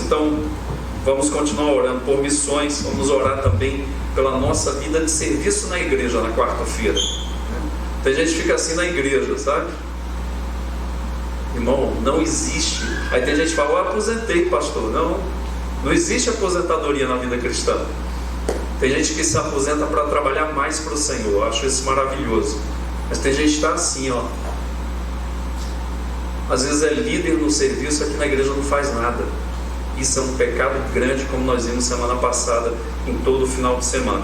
Então, vamos continuar orando por missões, vamos orar também pela nossa vida de serviço na igreja na quarta-feira. Tem gente que fica assim na igreja, sabe? Irmão, não existe. Aí tem gente que fala, eu aposentei, pastor. Não existe aposentadoria na vida cristã. Tem gente que se aposenta para trabalhar mais para o Senhor. Eu acho isso maravilhoso. Mas tem gente que está assim, ó. Às vezes é líder no serviço, aqui na igreja não faz nada. Isso é um pecado grande, como nós vimos semana passada, em todo final de semana.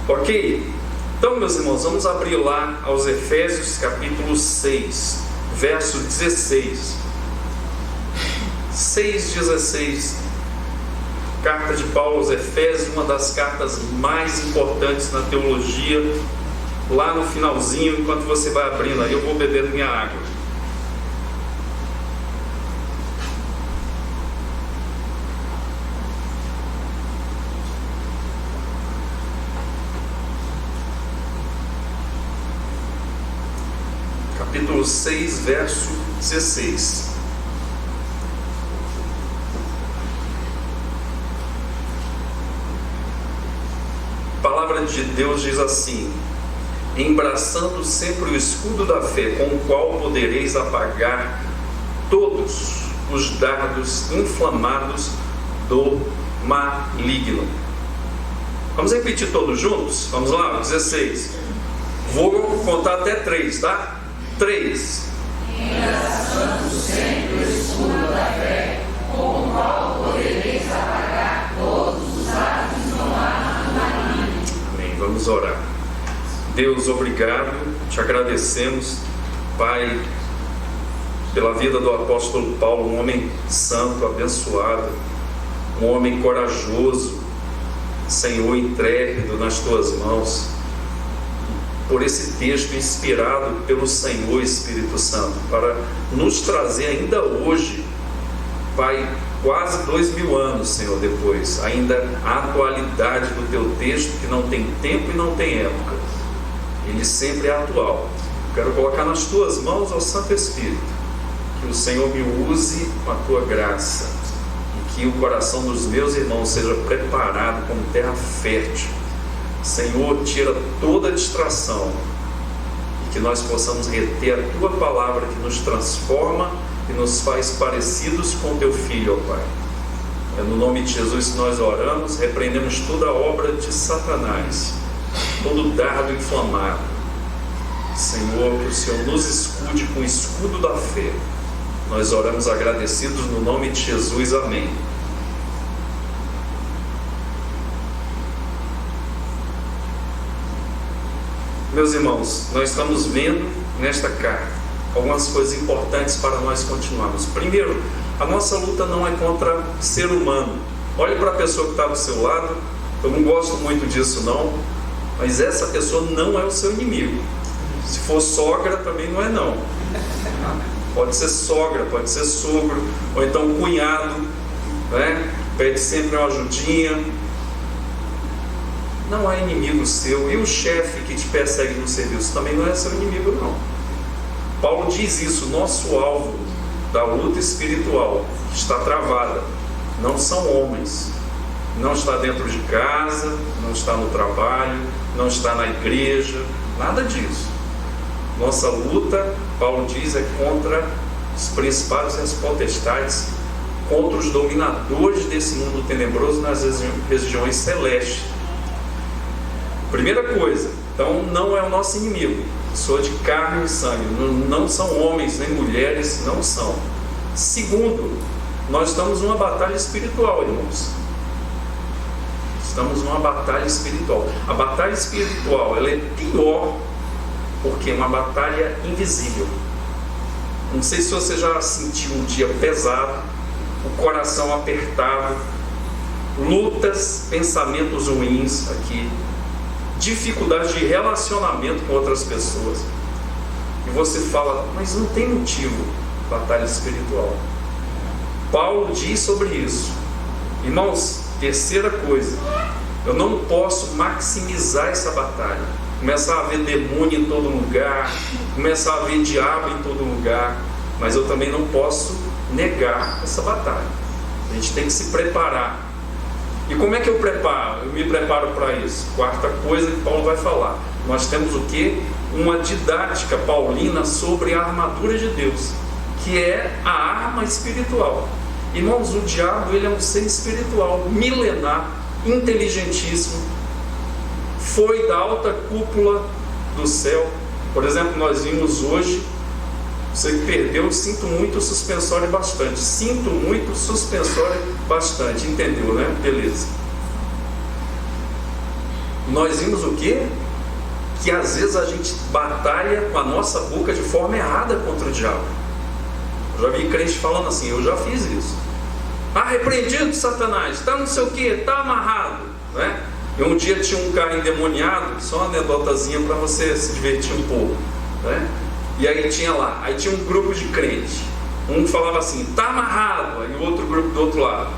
Ok? Então, meus irmãos, vamos abrir lá aos Efésios capítulo 6, verso 16. 6,16. Carta de Paulo aos Efésios, uma das cartas mais importantes na teologia. Lá no finalzinho, enquanto você vai abrindo aí, eu vou bebendo minha água. Capítulo 6, verso 16. A palavra de Deus diz assim: embraçando sempre o escudo da fé, com o qual podereis apagar todos os dardos inflamados do maligno. Vamos repetir todos juntos? Vamos lá, 16. Vou contar até 3, tá? 3. Embraçando sempre o escudo da fé, com o qual podereis apagar todos os dardos inflamados do maligno. Amém. Vamos orar. Deus, obrigado, te agradecemos, Pai, pela vida do apóstolo Paulo, um homem santo, abençoado, um homem corajoso, Senhor, intrépido nas tuas mãos, por esse texto inspirado pelo Senhor Espírito Santo, para nos trazer ainda hoje, Pai, quase 2000 anos, Senhor, depois, ainda a atualidade do teu texto, que não tem tempo e não tem época, ele sempre é atual. Quero colocar nas tuas mãos, ó Santo Espírito, que o Senhor me use com a tua graça, e que o coração dos meus irmãos seja preparado como terra fértil. Senhor, tira toda distração, e que nós possamos reter a tua palavra, que nos transforma e nos faz parecidos com teu Filho, ó Pai. É no nome de Jesus que nós oramos, repreendemos toda a obra de Satanás, todo dardo inflamado. Senhor, que o Senhor nos escude com o escudo da fé. Nós oramos agradecidos no nome de Jesus, amém. Meus irmãos, nós estamos vendo nesta carta algumas coisas importantes para nós continuarmos. Primeiro, a nossa luta não é contra o ser humano. Olhe para a pessoa que está do seu lado. Eu não gosto muito disso não, mas essa pessoa não é o seu inimigo. Se for sogra, também não é não. Pode ser sogra, pode ser sogro, ou então cunhado, né? Pede sempre uma ajudinha. Não é inimigo seu. E o chefe que te persegue no serviço também não é seu inimigo não. Paulo diz isso: nosso alvo da luta espiritual está travada, não são homens, não está dentro de casa, não está no trabalho, não está na igreja, nada disso. Nossa luta, Paulo diz, é contra os principados e as potestades, contra os dominadores desse mundo tenebroso nas regiões celestes. Primeira coisa, então não é o nosso inimigo, pessoa de carne e sangue, não são homens nem mulheres, não são. Segundo, nós estamos numa batalha espiritual, irmãos. Estamos numa batalha espiritual. A batalha espiritual, ela é pior porque é uma batalha invisível. Não sei se você já sentiu um dia pesado, o coração apertado, lutas, pensamentos ruins aqui, dificuldade de relacionamento com outras pessoas, e você fala, mas não tem motivo. Batalha espiritual. Paulo diz sobre isso. Irmãos, terceira coisa, eu não posso maximizar essa batalha, começar a ver demônio em todo lugar, começar a ver diabo em todo lugar, mas eu também não posso negar essa batalha. A gente tem que se preparar. E como é que eu preparo? Eu me preparo para isso. Quarta coisa que Paulo vai falar. Nós temos o quê? Uma didática paulina sobre a armadura de Deus, que é a arma espiritual. Irmãos, o diabo, ele é um ser espiritual, milenar, inteligentíssimo, foi da alta cúpula do céu. Por exemplo, nós vimos hoje, você que perdeu, sinto muito, suspensório bastante. Sinto muito, suspensório bastante. Entendeu, né? Beleza. Nós vimos o quê? Que às vezes a gente batalha com a nossa boca de forma errada contra o diabo. Eu já vi crente falando assim, eu já fiz isso. Repreendido, Satanás, está não sei o que, está amarrado, né? E um dia tinha um cara endemoniado, só uma anedotazinha para você se divertir um pouco, né? E aí tinha um grupo de crente. Um falava assim, está amarrado. Aí o outro grupo do outro lado,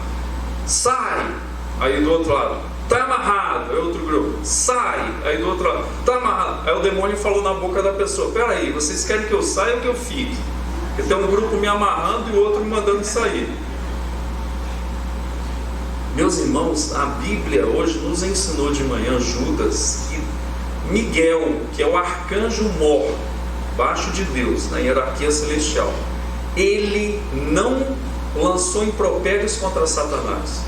sai. Aí do outro lado, está amarrado. Aí outro grupo, sai. Aí do outro lado, está amarrado. Aí o demônio falou na boca da pessoa, peraí, vocês querem que eu saia ou que eu fique? Porque tem um grupo me amarrando e o outro me mandando sair. Meus irmãos, a Bíblia hoje nos ensinou de manhã, Judas, que Miguel, que é o arcanjo mor, abaixo de Deus, na hierarquia celestial, ele não lançou impropérios contra Satanás.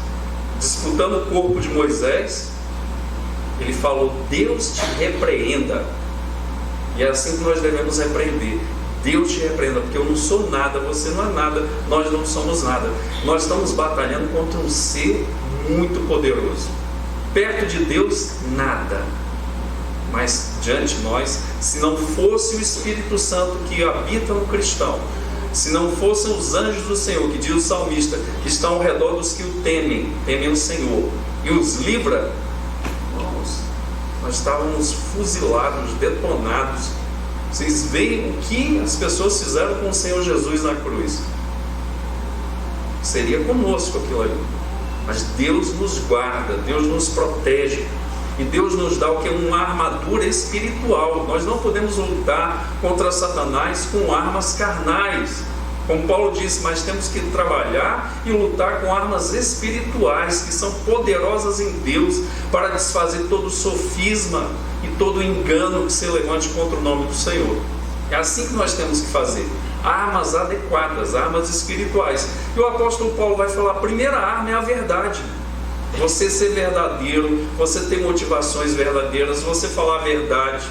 Disputando o corpo de Moisés, ele falou, Deus te repreenda. E é assim que nós devemos repreender. Deus te repreenda, porque eu não sou nada, você não é nada, nós não somos nada. Nós estamos batalhando contra um ser muito poderoso. Perto de Deus, nada. Mas diante de nós, se não fosse o Espírito Santo que habita no cristão, se não fossem os anjos do Senhor, que diz o salmista, que estão ao redor dos que o temem o Senhor, e os livra, irmãos, nós estávamos fuzilados, detonados. Vocês veem o que as pessoas fizeram com o Senhor Jesus na cruz. Seria conosco aquilo ali. Mas Deus nos guarda, Deus nos protege. E Deus nos dá o que? Uma armadura espiritual. Nós não podemos lutar contra Satanás com armas carnais. Como Paulo disse, mas temos que trabalhar e lutar com armas espirituais, que são poderosas em Deus, para desfazer todo sofisma e todo engano que se levante contra o nome do Senhor. É assim que nós temos que fazer. Armas adequadas, armas espirituais. E o apóstolo Paulo vai falar, a primeira arma é a verdade. Você ser verdadeiro, você ter motivações verdadeiras, você falar a verdade.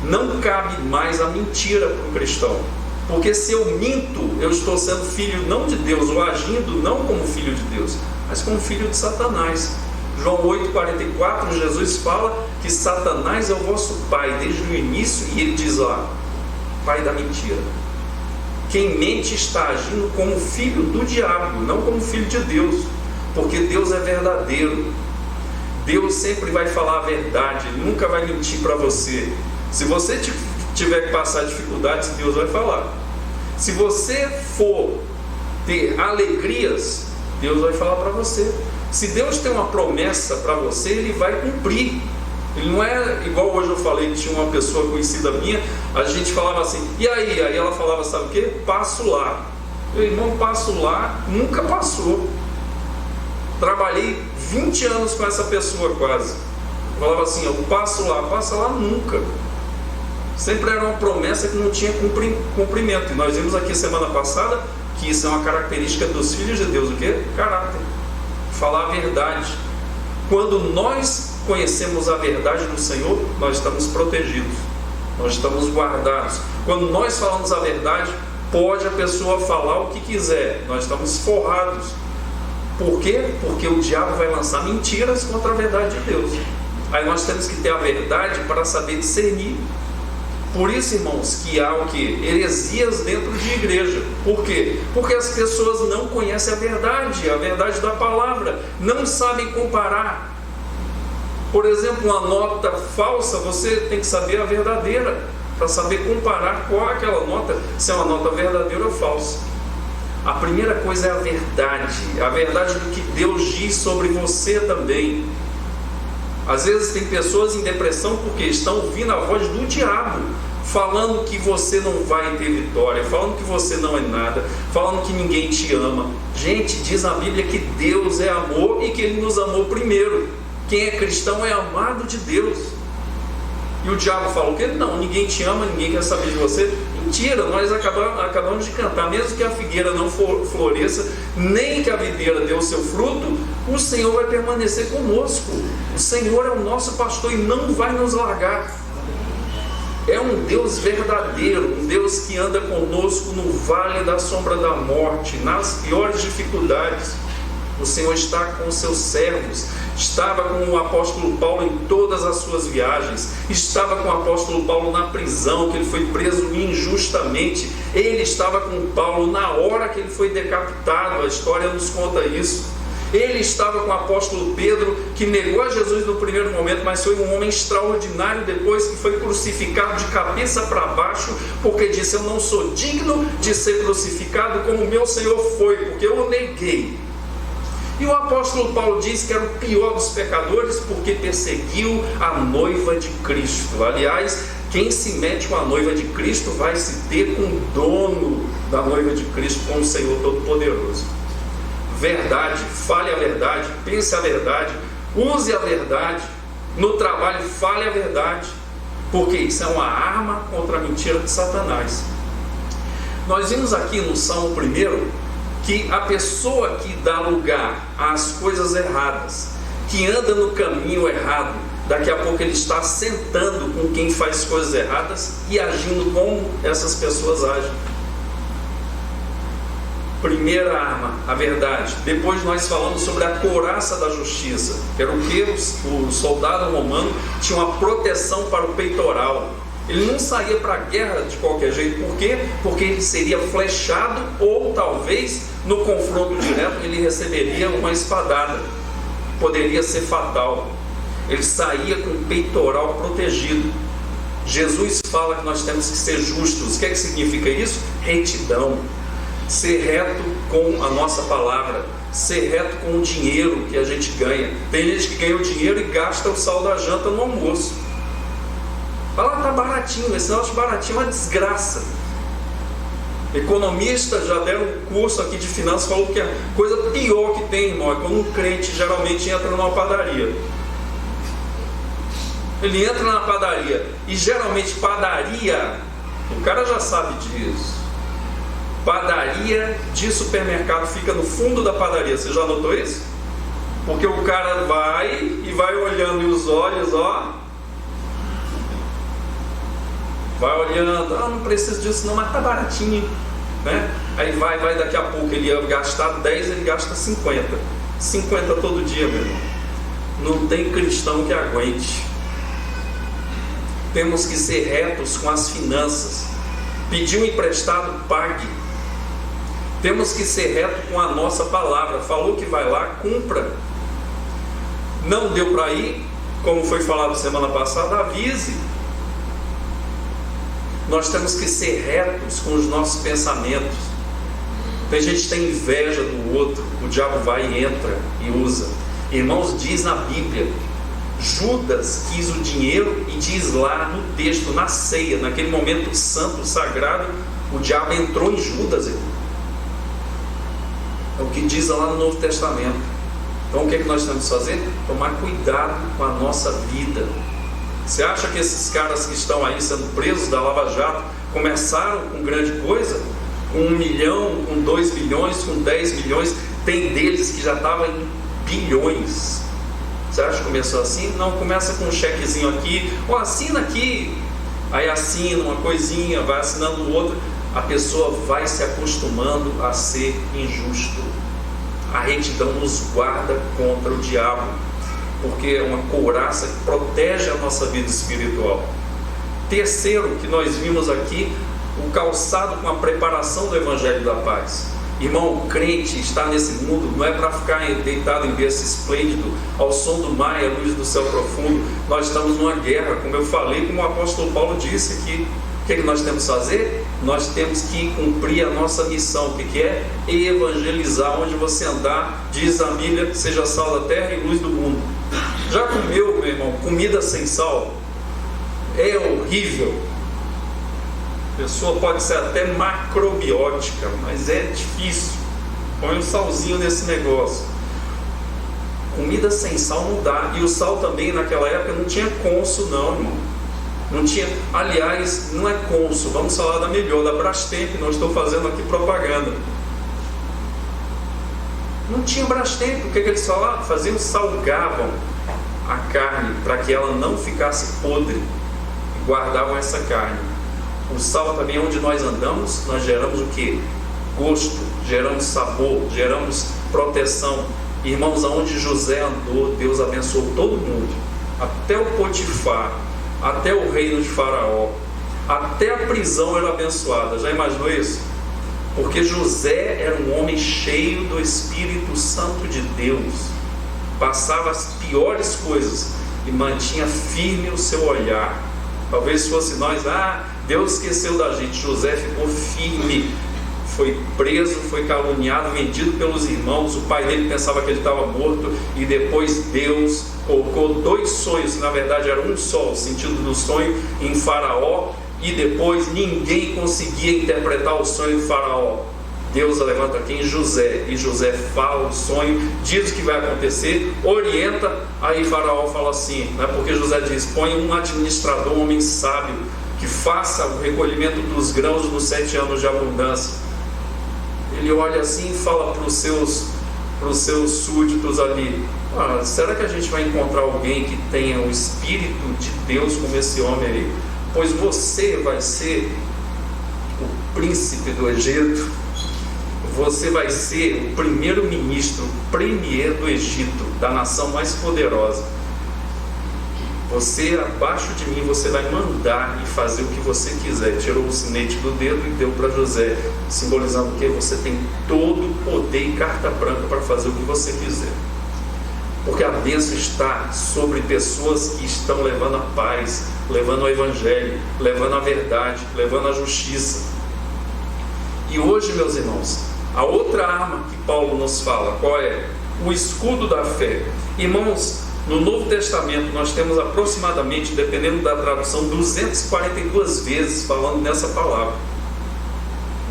Não cabe mais a mentira para o cristão. Porque se eu minto, eu estou sendo filho não de Deus, ou agindo não como filho de Deus, mas como filho de Satanás. João 8,44, Jesus fala que Satanás é o vosso pai desde o início, e ele diz lá, pai da mentira. Quem mente está agindo como filho do diabo, não como filho de Deus, porque Deus é verdadeiro. Deus sempre vai falar a verdade, Ele nunca vai mentir para você. Se você tiver que passar dificuldades, Deus vai falar. Se você for ter alegrias, Deus vai falar para você. Se Deus tem uma promessa para você, Ele vai cumprir. Ele não é igual hoje eu falei que tinha uma pessoa conhecida minha, a gente falava assim, e aí? Aí ela falava, sabe o que? Passo lá. Meu irmão, passo lá, nunca passou. Trabalhei 20 anos com essa pessoa quase. Falava assim, eu passo lá, passa lá nunca. Sempre era uma promessa que não tinha cumprimento. E nós vimos aqui semana passada que isso é uma característica dos filhos de Deus, o quê? Caráter. Falar a verdade. Quando nós conhecemos a verdade do Senhor, nós estamos protegidos, nós estamos guardados. Quando nós falamos a verdade, pode a pessoa falar o que quiser, nós estamos forrados. Por quê? Porque o diabo vai lançar mentiras contra a verdade de Deus. Aí nós temos que ter a verdade para saber discernir. Por isso, irmãos, que há o que? Heresias dentro de igreja. Por quê? Porque as pessoas não conhecem a verdade da palavra, não sabem comparar. Por exemplo, uma nota falsa, você tem que saber a verdadeira, para saber comparar qual é aquela nota, se é uma nota verdadeira ou falsa. A primeira coisa é a verdade do que Deus diz sobre você também. Às vezes tem pessoas em depressão porque estão ouvindo a voz do diabo, falando que você não vai ter vitória, falando que você não é nada, falando que ninguém te ama. Gente, diz a Bíblia que Deus é amor e que Ele nos amou primeiro. Quem é cristão é amado de Deus. E o diabo falou que não, ninguém te ama, ninguém quer saber de você. Mentira, nós acabamos de cantar, mesmo que a figueira não floresça, nem que a videira dê o seu fruto, o Senhor vai permanecer conosco. O Senhor é o nosso pastor e não vai nos largar. É um Deus verdadeiro, um Deus que anda conosco no vale da sombra da morte, nas piores dificuldades. O Senhor está com os seus servos, estava com o apóstolo Paulo em todas as suas viagens, estava com o apóstolo Paulo na prisão, que ele foi preso injustamente. Ele estava com Paulo na hora que ele foi decapitado, a história nos conta isso. Ele estava com o apóstolo Pedro, que negou a Jesus no primeiro momento, mas foi um homem extraordinário depois, que foi crucificado de cabeça para baixo, porque disse: eu não sou digno de ser crucificado como meu Senhor foi, porque eu o neguei. E o apóstolo Paulo diz que era o pior dos pecadores, porque perseguiu a noiva de Cristo. Aliás, quem se mete com a noiva de Cristo vai se ter com o dono da noiva de Cristo, com o Senhor Todo-Poderoso. Verdade, fale a verdade, pense a verdade, use a verdade, no trabalho fale a verdade, porque isso é uma arma contra a mentira de Satanás. Nós vimos aqui no Salmo 1 que a pessoa que dá lugar às coisas erradas, que anda no caminho errado, daqui a pouco ele está sentando com quem faz coisas erradas e agindo como essas pessoas agem. Primeira arma, a verdade. Depois nós falamos sobre a couraça da justiça, que era o que o soldado romano tinha uma proteção para o peitoral. Ele não saía para a guerra de qualquer jeito. Por quê? Porque ele seria flechado, ou talvez no confronto direto ele receberia uma espadada, poderia ser fatal. Ele saía com o peitoral protegido. Jesus fala que nós temos que ser justos. O que é que significa isso? Retidão. Ser reto com a nossa palavra, ser reto com o dinheiro que a gente ganha. Tem gente que ganha o dinheiro e gasta o sal da janta no almoço. Fala, tá baratinho, esse negócio baratinho é uma desgraça. Economistas já deram um curso aqui de finanças, falou que a coisa pior que tem, irmão, é quando um crente geralmente entra numa padaria. Ele entra na padaria, e geralmente padaria, o cara já sabe disso. Padaria de supermercado fica no fundo da padaria. Você já notou isso? Porque o cara vai e vai olhando, e os olhos, ó, vai olhando, não preciso disso não, mas tá baratinho, né? Aí vai, daqui a pouco ele ia gastar 10, ele gasta 50 todo dia, meu irmão. Não tem cristão que aguente. Temos que ser retos com as finanças. Pediu emprestado, pague. Temos que ser reto com a nossa palavra. Falou que vai lá, cumpra. Não deu para ir, como foi falado semana passada, avise. Nós temos que ser retos com os nossos pensamentos. Tem gente que tem inveja do outro, o diabo vai e entra e usa. Irmãos, diz na Bíblia, Judas quis o dinheiro, e diz lá no texto, na ceia, naquele momento santo, sagrado, o diabo entrou em Judas, irmão. É o que diz lá no Novo Testamento. Então o que é que nós temos que fazer? Tomar cuidado com a nossa vida. Você acha que esses caras que estão aí sendo presos da Lava Jato começaram com grande coisa? Com 1 milhão, com 2 milhões, com 10 milhões? Tem deles que já estavam em bilhões. Você acha que começou assim? Não, começa com um chequezinho aqui, ou assina aqui, aí assina uma coisinha, vai assinando outra. A pessoa vai se acostumando a ser injusto. A retidão nos guarda contra o diabo, porque é uma couraça que protege a nossa vida espiritual. Terceiro, que nós vimos aqui, o calçado com a preparação do Evangelho da Paz. Irmão, o crente está nesse mundo, não é para ficar deitado em berço esplêndido, ao som do mar e à luz do céu profundo. Nós estamos numa guerra, como eu falei, como o apóstolo Paulo disse aqui. O que é que nós temos que fazer? Nós temos que cumprir a nossa missão. O que é? Evangelizar. Onde você andar, diz a Bíblia, seja sal da terra e luz do mundo. Já comeu, meu irmão, comida sem sal? É horrível. A pessoa pode ser até macrobiótica, mas é difícil. Põe um salzinho nesse negócio. Comida sem sal não dá. E o sal também naquela época não tinha Consul não, irmão. Não tinha, aliás, não é Consul, vamos falar da melhor, da Brastemp, não estou fazendo aqui propaganda. Não tinha Brastemp, o que eles falavam? Faziam, salgavam a carne para que ela não ficasse podre e guardavam essa carne. O sal também, onde nós andamos, nós geramos o que? Gosto, geramos sabor, geramos proteção. Irmãos, aonde José andou, Deus abençoou todo mundo, até o Potifar, até o reino de Faraó, até a prisão era abençoada. Já imaginou isso? Porque José era um homem cheio do Espírito Santo de Deus, passava as piores coisas e mantinha firme o seu olhar. Talvez fosse nós, Deus esqueceu da gente. José ficou firme, foi preso, foi caluniado, vendido pelos irmãos. O pai dele pensava que ele estava morto, e depois Deus colocou 2 sonhos, que na verdade era um só, o sentido do sonho, em Faraó, e depois ninguém conseguia interpretar o sonho de Faraó. Deus levanta quem? José, e José fala o sonho, diz o que vai acontecer, orienta. Aí Faraó fala assim, porque José diz: põe um administrador, um homem sábio, que faça o recolhimento dos grãos nos 7 anos de abundância. Ele olha assim e fala para os seus súditos ali: será que a gente vai encontrar alguém que tenha o Espírito de Deus como esse homem aí? Pois você vai ser o príncipe do Egito, você vai ser o primeiro-ministro, premier do Egito, da nação mais poderosa. Você, abaixo de mim, você vai mandar e fazer o que você quiser. Tirou o sinete do dedo e deu para José, simbolizando que você tem todo o poder e carta branca para fazer o que você quiser. Porque a bênção está sobre pessoas que estão levando a paz, levando o evangelho, levando a verdade, levando a justiça. E hoje, meus irmãos, a outra arma que Paulo nos fala, qual é? O escudo da fé. Irmãos, no Novo Testamento nós temos aproximadamente, dependendo da tradução, 242 vezes falando nessa palavra.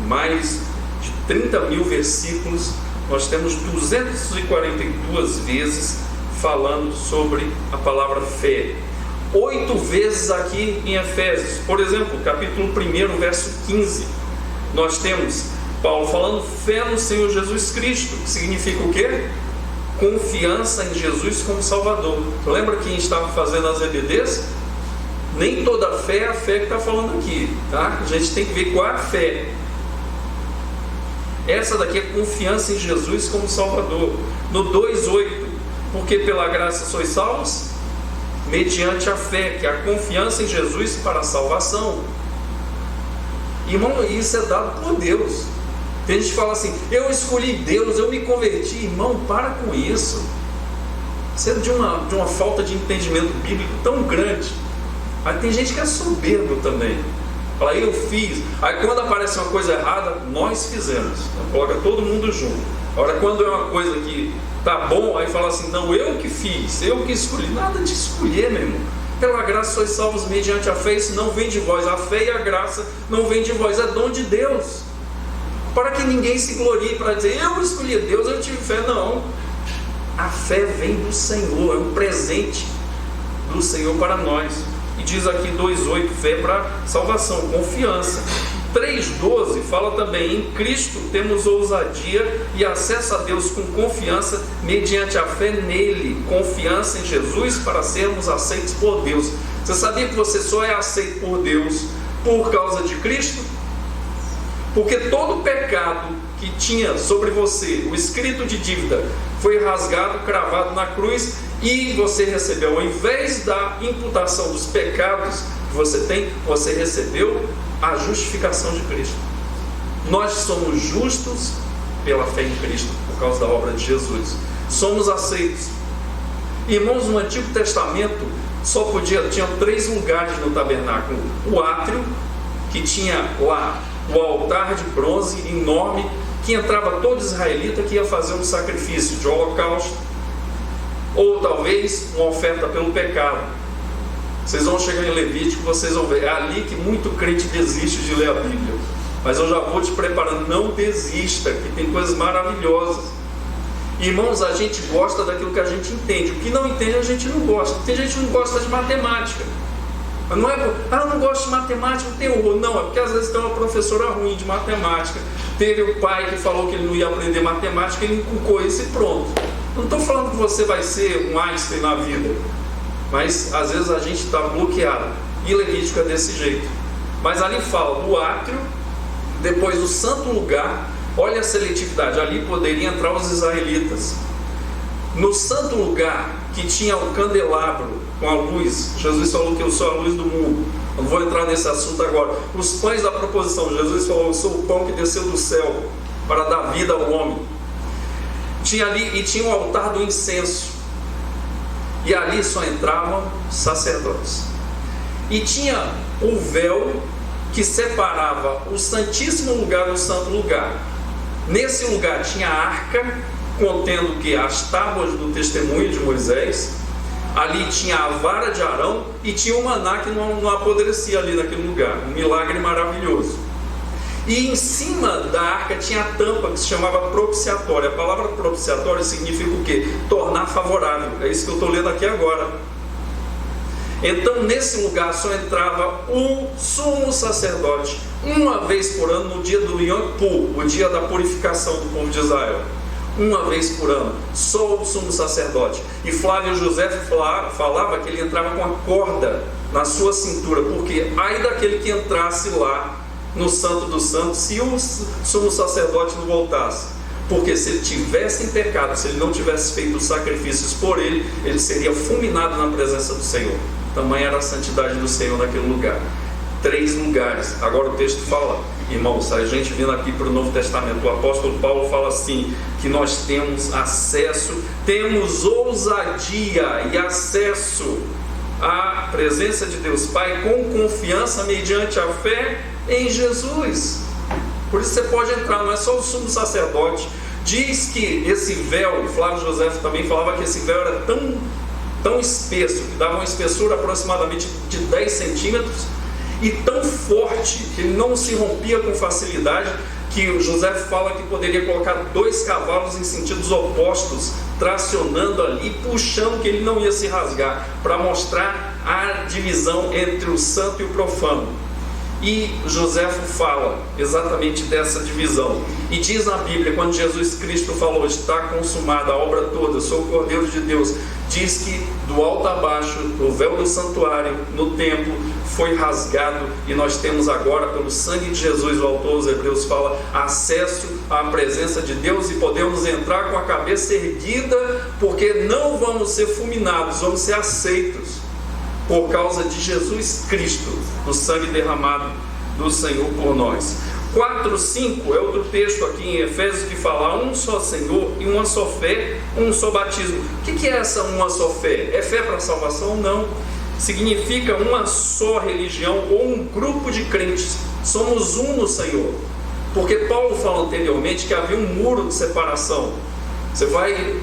Mais de 30 mil versículos, nós temos 242 vezes falando sobre a palavra fé. 8 vezes aqui em Efésios. Por exemplo, capítulo 1, verso 15, nós temos Paulo falando fé no Senhor Jesus Cristo, que significa o quê? Confiança em Jesus como Salvador. Lembra quem estava fazendo as EBDs? Nem toda fé é a fé que está falando aqui, tá? A gente tem que ver qual é a fé. Essa daqui é confiança em Jesus como Salvador. No 2,8, porque pela graça sois salvos, mediante a fé, que é a confiança em Jesus para a salvação. Irmão, isso é dado por Deus. Tem gente que fala assim: eu escolhi Deus, eu me converti. Irmão, para com isso. Isso é de uma falta de entendimento bíblico tão grande. Aí tem gente que é soberbo também. Fala: eu fiz. Aí quando aparece uma coisa errada, nós fizemos. Então, coloca todo mundo junto. Agora, quando é uma coisa que tá bom, aí fala assim: não, eu que fiz, eu que escolhi. Nada de escolher, meu irmão. Pela graça sois salvos mediante a fé. Isso não vem de vós. A fé e a graça não vem de vós, é dom de Deus. Para que ninguém se glorie para dizer: eu escolhi Deus, eu tive fé. Não. A fé vem do Senhor, é um presente do Senhor para nós. E diz aqui 2,8, fé para salvação, confiança. 3,12 fala também: em Cristo temos ousadia e acesso a Deus com confiança mediante a fé nele, confiança em Jesus para sermos aceitos por Deus. Você sabia que você só é aceito por Deus por causa de Cristo? Porque todo pecado que tinha sobre você, o escrito de dívida, foi rasgado, cravado na cruz, e você recebeu, ao invés da imputação dos pecados que você tem, você recebeu a justificação de Cristo. Nós somos justos pela fé em Cristo, por causa da obra de Jesus. Somos aceitos. Irmãos, no Antigo Testamento tinha 3 lugares no tabernáculo: o átrio, que tinha lá o altar de bronze enorme, que entrava todo israelita que ia fazer um sacrifício de holocausto, ou talvez uma oferta pelo pecado. Vocês vão chegar em Levítico, vocês vão ver, é ali que muito crente desiste de ler a Bíblia. Mas eu já vou te preparando, não desista, que tem coisas maravilhosas. Irmãos, a gente gosta daquilo que a gente entende. O que não entende a gente não gosta. Tem gente que não gosta de matemática. Mas não é eu não gosto de matemática, não tem horror. Não, é porque às vezes tem uma professora ruim de matemática. Teve o pai que falou que ele não ia aprender matemática, ele inculcou isso e pronto. Não estou falando que você vai ser um Einstein na vida, mas às vezes a gente está bloqueado. E Levítico é desse jeito. Mas ali fala do átrio, depois do santo lugar. Olha a seletividade, ali poderiam entrar os israelitas. No santo lugar, que tinha o candelabro com a luz, Jesus falou que eu sou a luz do mundo. Eu não vou entrar nesse assunto agora. Os pães da proposição, Jesus falou, eu sou o pão que desceu do céu para dar vida ao homem. Tinha ali, e tinha o altar do incenso, e ali só entravam sacerdotes. E tinha o véu que separava o santíssimo lugar do santo lugar. Nesse lugar tinha a arca, contendo que as tábuas do testemunho de Moisés. Ali tinha a vara de Arão e tinha o maná que não apodrecia ali naquele lugar. Um milagre maravilhoso. E em cima da arca tinha a tampa que se chamava propiciatória. A palavra propiciatória significa o quê? Tornar favorável. É isso que eu estou lendo aqui agora. Então nesse lugar só entrava o sumo sacerdote uma vez por ano, no dia do Yom Kippur, o dia da purificação do povo de Israel. Uma vez por ano, só o sumo sacerdote. E Flávio José falava que ele entrava com a corda na sua cintura, porque ai daquele que entrasse lá no Santo dos Santos, se o sumo sacerdote não voltasse. Porque se ele tivesse em pecado, se ele não tivesse feito os sacrifícios por ele, ele seria fulminado na presença do Senhor. Tamanha era a santidade do Senhor naquele lugar. 3 lugares. Agora o texto fala, irmãos, a gente vindo aqui para o Novo Testamento, o apóstolo Paulo fala assim, que nós temos acesso, temos ousadia e acesso à presença de Deus Pai com confiança mediante a fé em Jesus. Por isso você pode entrar, não é só o sumo sacerdote. Diz que esse véu, Flávio José também falava que esse véu era tão espesso, que dava uma espessura aproximadamente de 10 centímetros, e tão forte que ele não se rompia com facilidade, que o José fala que poderia colocar 2 cavalos em sentidos opostos, tracionando ali, puxando, que ele não ia se rasgar, para mostrar a divisão entre o santo e o profano. E Joséfo fala exatamente dessa divisão, e diz na Bíblia, quando Jesus Cristo falou, está consumada a obra toda, sou o Cordeiro de Deus, diz que do alto a baixo, o véu do santuário, no templo, foi rasgado, e nós temos agora, pelo sangue de Jesus, o autor aos Hebreus fala, acesso à presença de Deus, e podemos entrar com a cabeça erguida, porque não vamos ser fulminados, vamos ser aceitos, por causa de Jesus Cristo, o sangue derramado do Senhor por nós. 4:5 é outro texto aqui em Efésios que fala um só Senhor e uma só fé, um só batismo. O que é essa uma só fé? É fé para a salvação? Não. Significa uma só religião ou um grupo de crentes. Somos um no Senhor. Porque Paulo falou anteriormente que havia um muro de separação. Você vai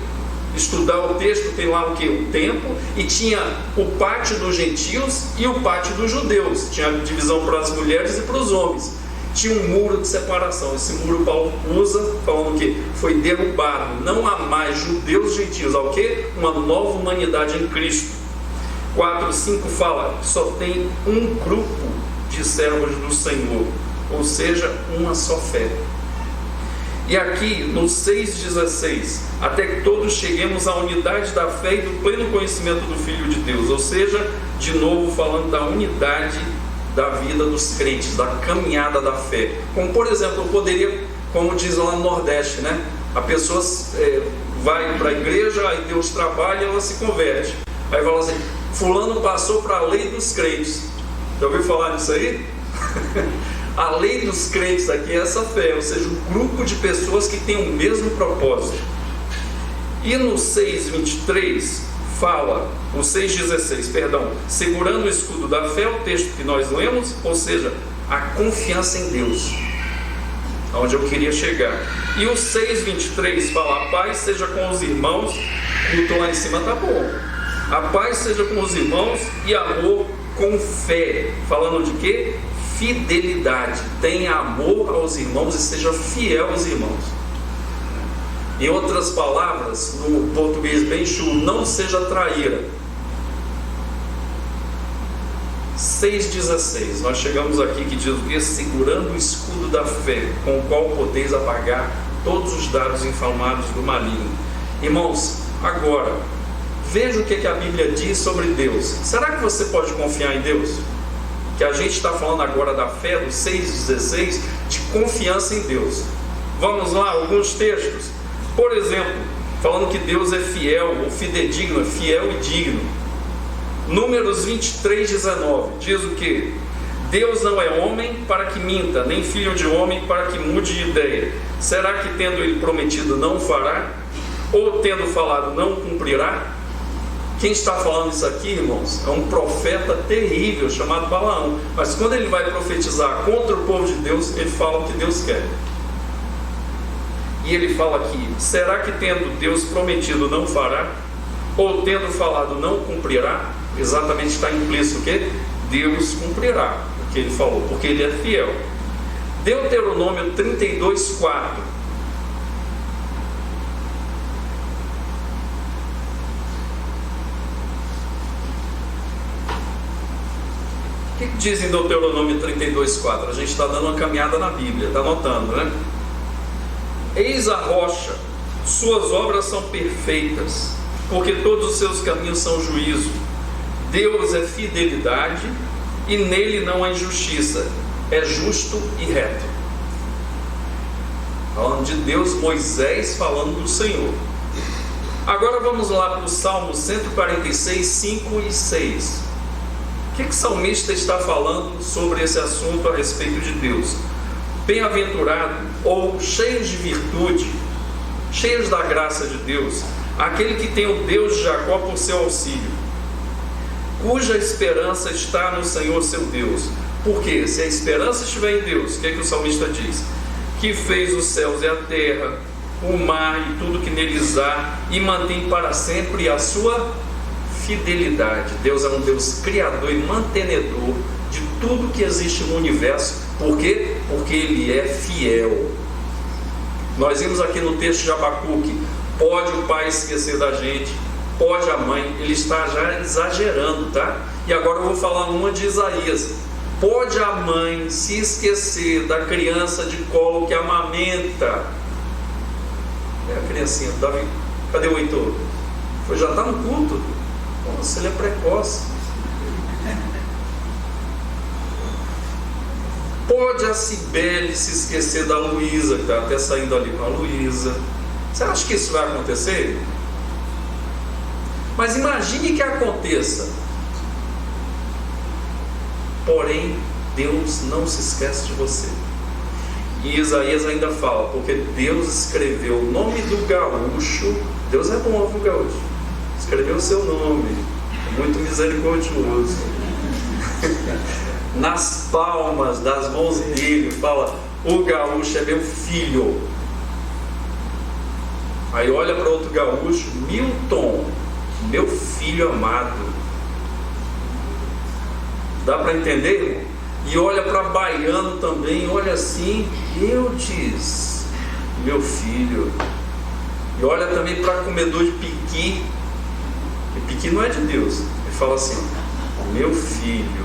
estudar o texto, tem lá o que? O templo, e tinha o pátio dos gentios e o pátio dos judeus. Tinha divisão para as mulheres e para os homens. Tinha um muro de separação. Esse muro Paulo usa falando que foi derrubado. Não há mais judeus e gentios. Há o que? Uma nova humanidade em Cristo. 4:5 fala que só tem um grupo de servos do Senhor, ou seja, uma só fé. E aqui no 6,16, até que todos cheguemos à unidade da fé e do pleno conhecimento do Filho de Deus, ou seja, de novo falando da unidade da vida dos crentes, da caminhada da fé. Como por exemplo, eu poderia, como diz lá no Nordeste, né? A pessoa vai para a igreja, aí Deus trabalha e ela se converte. Aí fala assim, fulano passou para a lei dos crentes. Já ouviu falar nisso aí? A lei dos crentes aqui é essa fé, ou seja, um grupo de pessoas que tem o mesmo propósito. E no 6,23 fala, o 6,16, perdão, segurando o escudo da fé, o texto que nós lemos, ou seja, a confiança em Deus, onde eu queria chegar. E o 6,23 fala, a paz seja com os irmãos, e o tom lá em cima tá bom. A paz seja com os irmãos e amor com fé. Falando de quê? Fidelidade. Tenha amor aos irmãos e seja fiel aos irmãos. Em outras palavras, no português bem chulo, não seja traíra. 6,16, nós chegamos aqui que diz o que? Segurando o escudo da fé, com o qual podeis apagar todos os dardos inflamados do maligno. Irmãos, agora, veja o que a Bíblia diz sobre Deus. Será que você pode confiar em Deus? Que a gente está falando agora da fé, do 6,16, de confiança em Deus. Vamos lá, alguns textos. Por exemplo, falando que Deus é fiel, ou fidedigno, é fiel e digno. Números 23,19 diz o que? Deus não é homem para que minta, nem filho de homem para que mude de ideia. Será que tendo ele prometido não fará? Ou tendo falado não cumprirá? Quem está falando isso aqui, irmãos, é um profeta terrível chamado Balaão. Mas quando ele vai profetizar contra o povo de Deus, ele fala o que Deus quer. E ele fala aqui: será que tendo Deus prometido não fará? Ou tendo falado não cumprirá? Exatamente, está implícito o que? Deus cumprirá o que ele falou, porque ele é fiel. Deuteronômio 32,4. O que diz em Deuteronômio 32,4? A gente está dando uma caminhada na Bíblia, está anotando, né? Eis a rocha, suas obras são perfeitas, porque todos os seus caminhos são juízo. Deus é fidelidade e nele não há injustiça, é justo e reto. Falando de Deus, Moisés falando do Senhor. Agora vamos lá para o Salmo 146, 5 e 6. O que o salmista está falando sobre esse assunto a respeito de Deus? Bem-aventurado ou cheios de virtude, cheios da graça de Deus, aquele que tem o Deus de Jacó por seu auxílio, cuja esperança está no Senhor seu Deus. Porque se a esperança estiver em Deus, o que o salmista diz? Que fez os céus e a terra, o mar e tudo que neles há, e mantém para sempre a sua fidelidade. Deus é um Deus criador e mantenedor de tudo que existe no universo. Por quê? Porque Ele é fiel. Nós vimos aqui no texto de Abacuque: pode o pai esquecer da gente, pode a mãe. Ele está já exagerando, tá? E agora eu vou falar uma de Isaías: pode a mãe se esquecer da criança de colo que amamenta. É a criancinha, Davi, cadê o Heitor? Já está no culto. Nossa, ele é precoce. Pode a Cibele se esquecer da Luísa, que está até saindo ali com a Luísa. Você acha que isso vai acontecer? Mas imagine que aconteça. Porém, Deus não se esquece de você. E Isaías ainda fala: porque Deus escreveu o nome do gaúcho. Deus é bom, viu, gaúcho? Escreveu o seu nome, muito misericordioso, nas palmas das mãos dele. Fala: o gaúcho é meu filho. Aí olha para outro gaúcho: Milton, meu filho amado. Dá para entender, irmão? E olha para baiano também, olha assim: Eudes, meu filho. E olha também para comedor de piqui. E piqui não é de Deus. Ele fala assim: meu filho.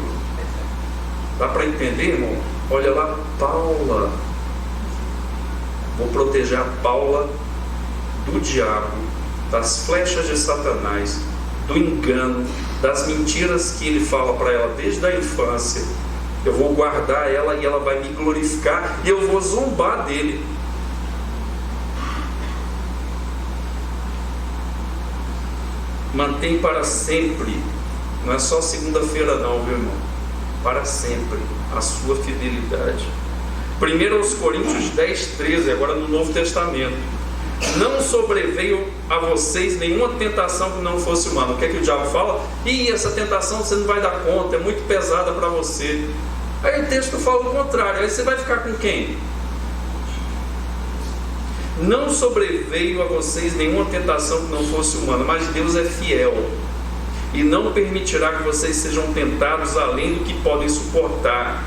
Dá para entender, irmão? Olha lá, Paula. Vou proteger a Paula do diabo, das flechas de Satanás, do engano, das mentiras que ele fala para ela desde a infância. Eu vou guardar ela e ela vai me glorificar, e eu vou zombar dele. Mantém para sempre. Não é só segunda-feira não, viu, irmão? Para sempre a sua fidelidade. 1 Coríntios 10:13, agora no Novo Testamento: não sobreveio a vocês nenhuma tentação que não fosse humana. O que é que o diabo fala? Ih, essa tentação você não vai dar conta, é muito pesada para você. Aí o texto fala o contrário. Aí você vai ficar com quem? Não sobreveio a vocês nenhuma tentação que não fosse humana, mas Deus é fiel. e não permitirá que vocês sejam tentados além do que podem suportar.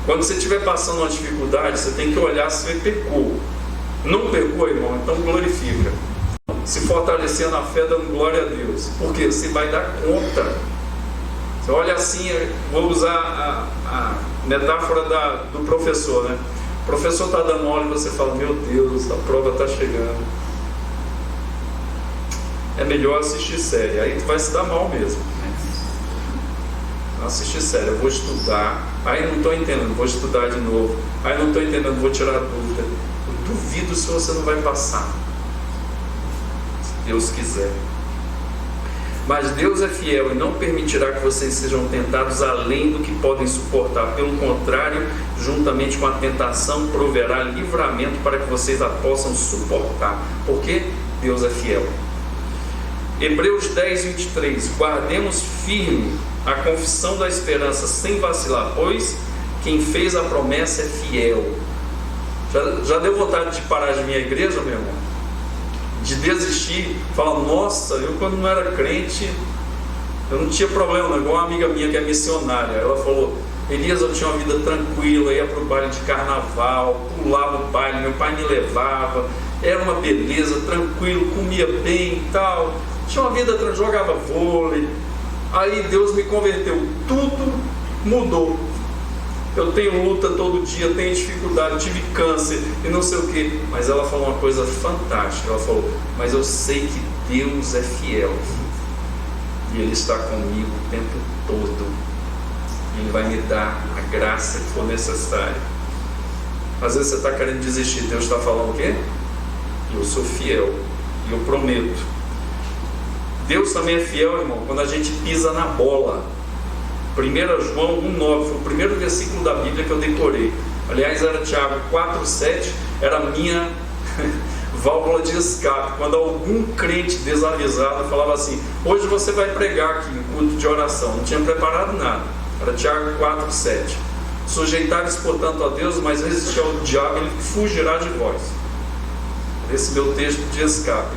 Quando você estiver passando uma dificuldade, você tem que olhar se você pecou. Não pecou, irmão? Então glorifica. Se fortalecer na fé, dando glória a Deus. Porque você vai dar conta. Você olha assim, vou usar a metáfora do professor, né? O professor está dando aula e você fala, meu Deus, a prova está chegando. É melhor assistir série, aí tu vai se dar mal mesmo. Assistir série, eu vou estudar, aí não estou entendendo, vou estudar de novo, aí não estou entendendo, vou tirar dúvida. Eu duvido se você não vai passar, se Deus quiser. Mas Deus é fiel e não permitirá que vocês sejam tentados além do que podem suportar. Pelo contrário, juntamente com a tentação, proverá livramento para que vocês a possam suportar. Porque Deus é fiel. Hebreus 10, 23. Guardemos firme a confissão da esperança sem vacilar, pois quem fez a promessa é fiel. Já deu vontade de parar de minha igreja, meu irmão? De desistir? Falar, nossa, eu quando não era crente, eu não tinha problema não. Igual uma amiga minha que é missionária, ela falou, Elias, eu tinha uma vida tranquila, ia para o baile de carnaval, pulava o baile, meu pai me levava, era uma beleza, tranquilo, comia bem e tal, tinha uma vida tranquila, jogava vôlei. Aí Deus me converteu, tudo mudou. Eu tenho luta todo dia, tenho dificuldade, tive câncer e não sei o que. Mas ela falou uma coisa fantástica. Ela falou, mas eu sei que Deus é fiel e Ele está comigo o tempo todo. Ele vai me dar a graça que for necessária. Às vezes você está querendo desistir, Deus está falando o quê? Eu sou fiel e eu prometo. Deus também é fiel, irmão, quando a gente pisa na bola. 1 João 1,9 foi o primeiro versículo da Bíblia que eu decorei. Aliás, era Tiago 4,7, era a minha válvula de escape. Quando algum crente desavisado falava assim, hoje você vai pregar aqui em culto de oração, não tinha preparado nada. Era Tiago 4,7. Sujeitai-vos, portanto, a Deus, mas resistir ao diabo, ele fugirá de vós. Esse meu texto de escape.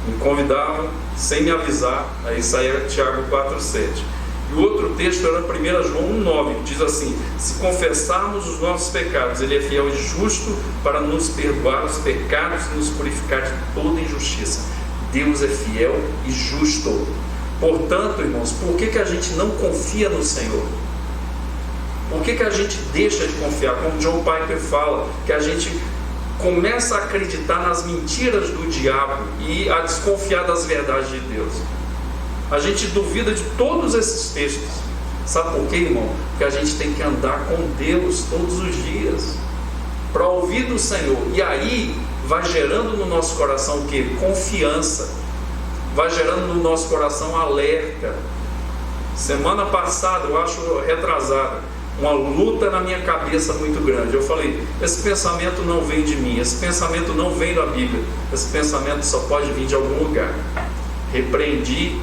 Me convidavam sem me avisar, aí saía Tiago 4,7. E o outro texto era 1 João 1,9, que diz assim, se confessarmos os nossos pecados, Ele é fiel e justo para nos perdoar os pecados e nos purificar de toda injustiça. Deus é fiel e justo. Portanto, irmãos, por que a gente não confia no Senhor? Por que a gente deixa de confiar? Como John Piper fala, que a gente começa a acreditar nas mentiras do diabo e a desconfiar das verdades de Deus. A gente duvida de todos esses textos. Sabe por quê, irmão? Porque a gente tem que andar com Deus todos os dias para ouvir do Senhor. E aí vai gerando no nosso coração o quê? Confiança. Vai gerando no nosso coração alerta. Semana passada, eu acho retrasada, uma luta na minha cabeça muito grande. Eu falei, esse pensamento não vem de mim, esse pensamento não vem da Bíblia, esse pensamento só pode vir de algum lugar. Repreendi,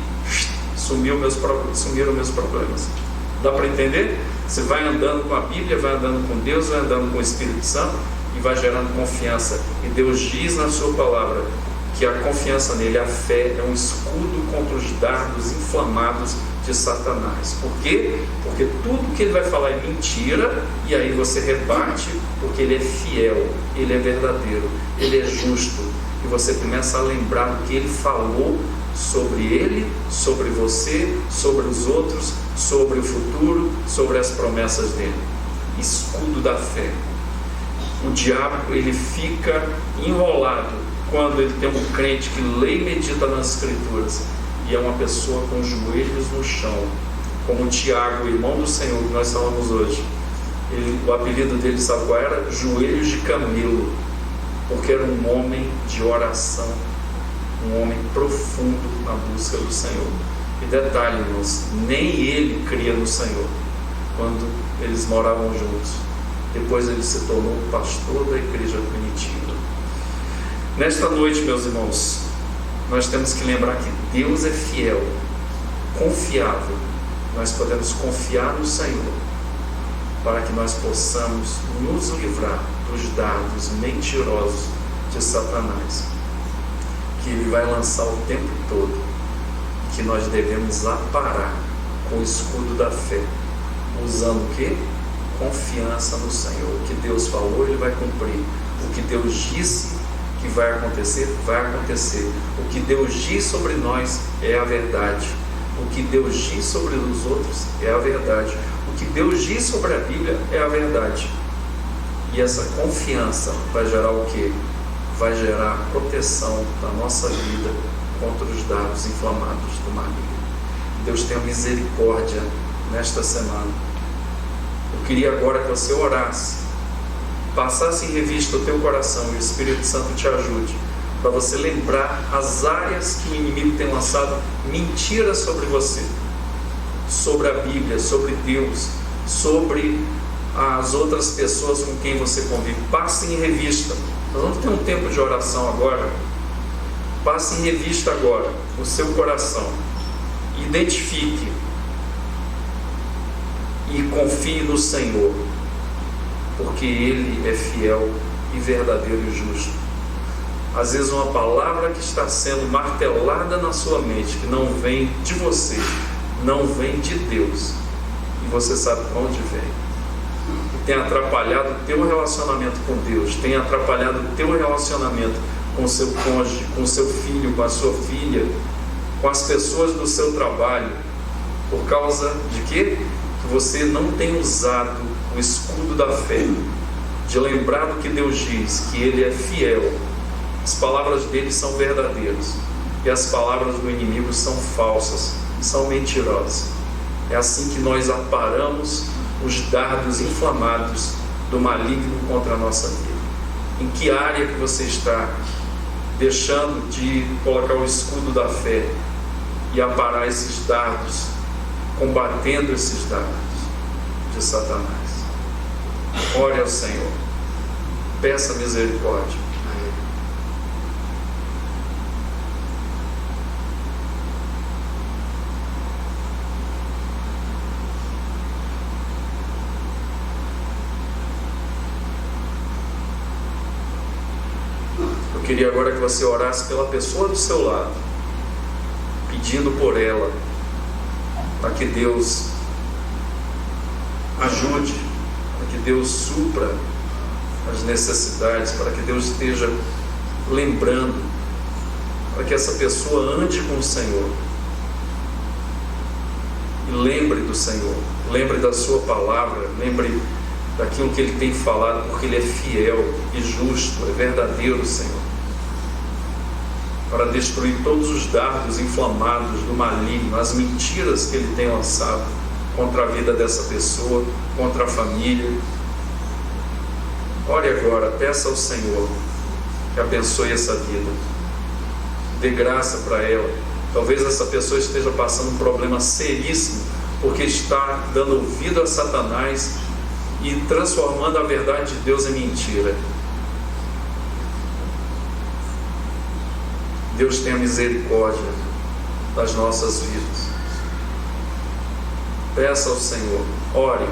sumiram meus problemas. Dá para entender? Você vai andando com a Bíblia, vai andando com Deus, vai andando com o Espírito Santo e vai gerando confiança. E Deus diz na sua palavra que a confiança nele, a fé, é um escudo contra os dardos inflamados de Satanás. Por quê? Porque tudo que ele vai falar é mentira, e aí você rebate, porque ele é fiel, ele é verdadeiro, ele é justo, e você começa a lembrar do que ele falou sobre ele, sobre você, sobre os outros, sobre o futuro, sobre as promessas dele. Escudo da fé. O diabo, ele fica enrolado quando ele tem um crente que lê e medita nas Escrituras e é uma pessoa com os joelhos no chão, como Tiago, o irmão do Senhor que nós falamos hoje. O apelido dele, sabe qual era? Joelhos de camelo, porque era um homem de oração, um homem profundo na busca do Senhor. E detalhe, irmãos, nem ele cria no Senhor quando eles moravam juntos. Depois ele se tornou pastor da igreja primitiva. Nesta noite, meus irmãos, nós temos que lembrar que Deus é fiel, confiável. Nós podemos confiar no Senhor para que nós possamos nos livrar dos dardos mentirosos de Satanás, que ele vai lançar o tempo todo. que nós devemos aparar com o escudo da fé, usando o quê? Confiança no Senhor. O que Deus falou, Ele vai cumprir. O que Deus disse que vai acontecer, vai acontecer. O que Deus diz sobre nós é a verdade. O que Deus diz sobre os outros é a verdade. O que Deus diz sobre a Bíblia é a verdade. E essa confiança vai gerar o quê? Vai gerar proteção da nossa vida contra os dardos inflamados do maligno. Deus tenha misericórdia nesta semana. Eu queria agora que você orasse, passasse em revista o teu coração e o Espírito Santo te ajude, para você lembrar as áreas que o inimigo tem lançado mentiras sobre você, sobre a Bíblia, sobre Deus, sobre as outras pessoas com quem você convive. Passe em revista. Nós vamos ter um tempo de oração agora. Passe em revista agora o seu coração. Identifique e confie no Senhor, porque Ele é fiel e verdadeiro e justo. Às vezes uma palavra que está sendo martelada na sua mente, que não vem de você, não vem de Deus, e você sabe de onde vem, tem atrapalhado o teu relacionamento com Deus, tem atrapalhado o teu relacionamento com o seu cônjuge, com o seu filho, com a sua filha, com as pessoas do seu trabalho, por causa de quê? Que você não tem usado o escudo da fé, de lembrar do que Deus diz, que Ele é fiel, as palavras dele são verdadeiras, e as palavras do inimigo são falsas, são mentirosas. É assim que nós aparamos os dardos inflamados do maligno contra a nossa vida. Em que área que você está deixando de colocar o escudo da fé e aparar esses dardos, combatendo esses dardos de Satanás? Ore ao Senhor, peça misericórdia a Ele. Eu queria agora que você orasse pela pessoa do seu lado, pedindo por ela, para que Deus ajude, para que Deus supra as necessidades, para que Deus esteja lembrando, para que essa pessoa ande com o Senhor e lembre do Senhor, lembre da sua palavra, lembre daquilo que Ele tem falado, porque Ele é fiel e justo, é verdadeiro, Senhor, para destruir todos os dardos inflamados do maligno, as mentiras que Ele tem lançado contra a vida dessa pessoa, contra a família. Ore agora, peça ao Senhor que abençoe essa vida, dê graça para ela. Talvez essa pessoa esteja passando um problema seríssimo, porque está dando ouvido a Satanás e transformando a verdade de Deus em mentira. Deus tenha misericórdia das nossas vidas. Peça ao Senhor, ore.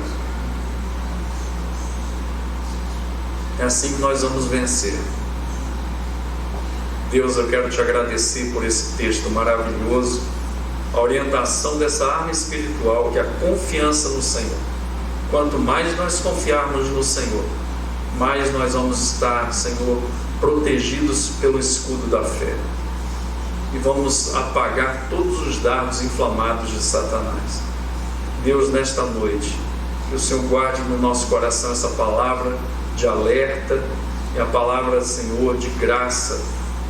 É assim que nós vamos vencer. Deus, eu quero te agradecer por esse texto maravilhoso, a orientação dessa arma espiritual, que é a confiança no Senhor. Quanto mais nós confiarmos no Senhor, mais nós vamos estar, Senhor, protegidos pelo escudo da fé. E vamos apagar todos os dardos inflamados de Satanás. Deus, nesta noite, que o Senhor guarde no nosso coração essa palavra de alerta e a palavra, Senhor, de graça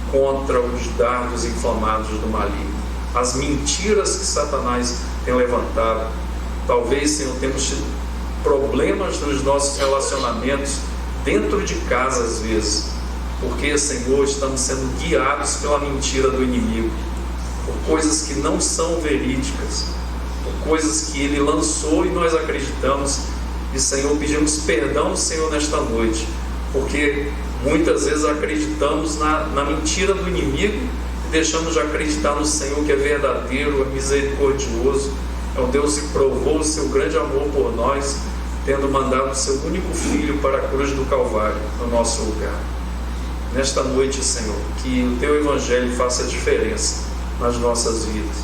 contra os dardos inflamados do maligno. As mentiras que Satanás tem levantado. Talvez, Senhor, temos tido problemas nos nossos relacionamentos dentro de casa às vezes, porque, Senhor, estamos sendo guiados pela mentira do inimigo, por coisas que não são verídicas, por coisas que ele lançou e nós acreditamos. E, Senhor, pedimos perdão, Senhor, nesta noite, porque muitas vezes acreditamos na mentira do inimigo e deixamos de acreditar no Senhor, que é verdadeiro, é misericordioso, é um Deus que provou o seu grande amor por nós, tendo mandado o seu único Filho para a cruz do Calvário, no nosso lugar. Nesta noite, Senhor, que o Teu Evangelho faça diferença nas nossas vidas,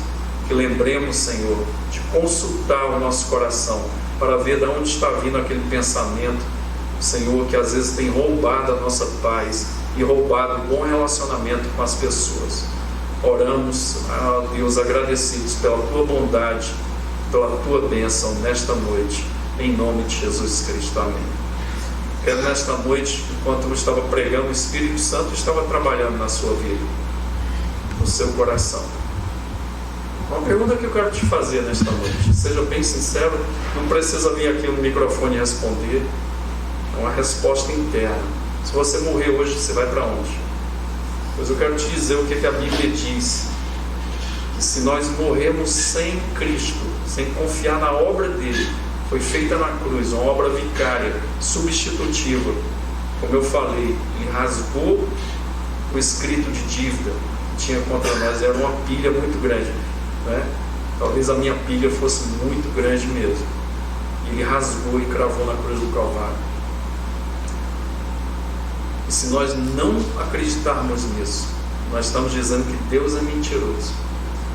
que lembremos, Senhor, de consultar o nosso coração para ver de onde está vindo aquele pensamento, Senhor, que às vezes tem roubado a nossa paz e roubado o bom relacionamento com as pessoas. Oramos, Deus, agradecidos pela Tua bondade, pela Tua bênção nesta noite, em nome de Jesus Cristo. Amém. Quero nesta noite, enquanto eu estava pregando, o Espírito Santo estava trabalhando na sua vida, no seu coração. Uma pergunta que eu quero te fazer nesta noite, seja bem sincero, não precisa vir aqui no microfone responder, é uma resposta interna. Se você morrer hoje, você vai para onde? Pois eu quero te dizer o que a Bíblia diz, que se nós morrermos sem Cristo, sem confiar na obra dele, foi feita na cruz, uma obra vicária, substitutiva, como eu falei, ele rasgou o escrito de dívida que tinha contra nós, era uma pilha muito grande, né? Talvez a minha pilha fosse muito grande mesmo, e ele rasgou e cravou na cruz do Calvário. E se nós não acreditarmos nisso, nós estamos dizendo que Deus é mentiroso,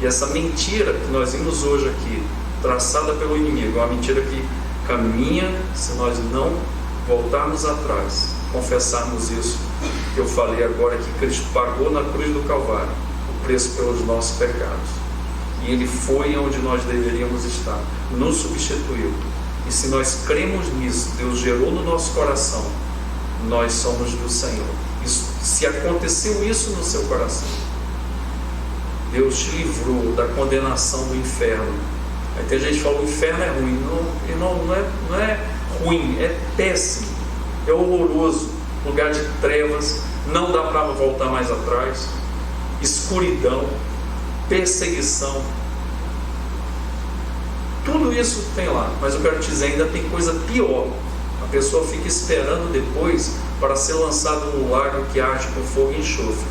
e essa mentira que nós vimos hoje aqui, traçada pelo inimigo, é uma mentira que caminha se nós não voltarmos atrás, confessarmos isso que eu falei agora, que Cristo pagou na cruz do Calvário o preço pelos nossos pecados, e Ele foi onde nós deveríamos estar, nos substituiu. E se nós cremos nisso, Deus gerou no nosso coração, nós somos do Senhor. Se aconteceu isso no seu coração, Deus te livrou da condenação do inferno. Aí tem gente que fala, o inferno é ruim. Não é ruim, é péssimo, é horroroso, lugar de trevas, não dá para voltar mais atrás, escuridão, perseguição, tudo isso tem lá. Mas eu quero te dizer, ainda tem coisa pior. A pessoa fica esperando depois para ser lançado no lago que arde com fogo e enxofre,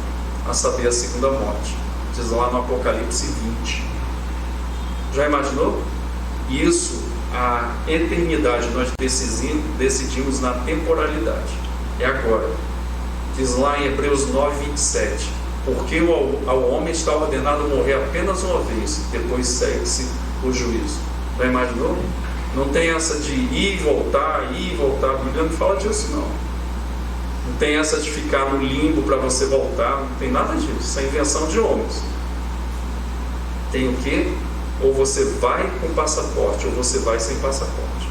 a saber, a segunda morte. Diz lá no Apocalipse 20. Já imaginou? Isso, a eternidade, nós decidimos na temporalidade. É agora. Diz lá em Hebreus 9, 27. Porque ao homem está ordenado morrer apenas uma vez, depois segue-se o juízo. Já imaginou? Não tem essa de ir e voltar. A Bíblia não fala disso, não. Não tem essa de ficar no limbo para você voltar. Não tem nada disso. Isso é invenção de homens. Tem o quê? Ou você vai com passaporte, ou você vai sem passaporte.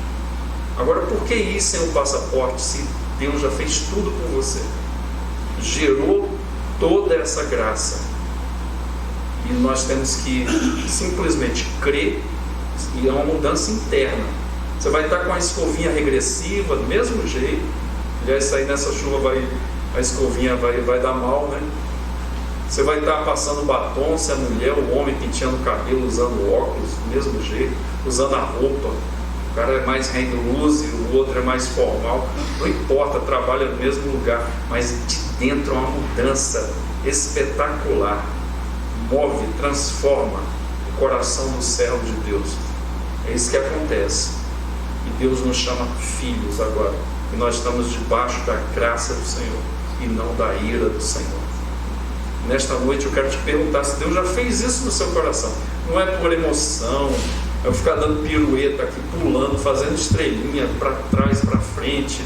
Agora, por que ir sem o passaporte, se Deus já fez tudo por você? Gerou toda essa graça. E nós temos que simplesmente crer, e é uma mudança interna. Você vai estar com a escovinha regressiva, do mesmo jeito. Aliás, sair nessa chuva, a escovinha vai dar mal, né? Você vai estar passando batom, se a mulher, o homem penteando o cabelo, usando óculos, do mesmo jeito, usando a roupa. O cara é mais hand-loose, o outro é mais formal. Não importa, trabalha no mesmo lugar, mas de dentro é uma mudança espetacular. Move, transforma o coração do servo de Deus. É isso que acontece. E Deus nos chama filhos agora. E nós estamos debaixo da graça do Senhor e não da ira do Senhor. Nesta noite eu quero te perguntar se Deus já fez isso no seu coração. Não é por emoção, eu ficar dando pirueta aqui, pulando, fazendo estrelinha para trás, para frente.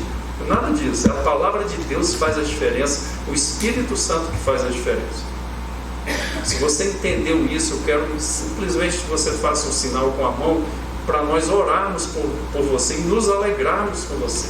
Nada disso. É a palavra de Deus que faz a diferença, o Espírito Santo que faz a diferença. Se você entendeu isso, eu quero simplesmente que você faça um sinal com a mão para nós orarmos por você e nos alegrarmos com você.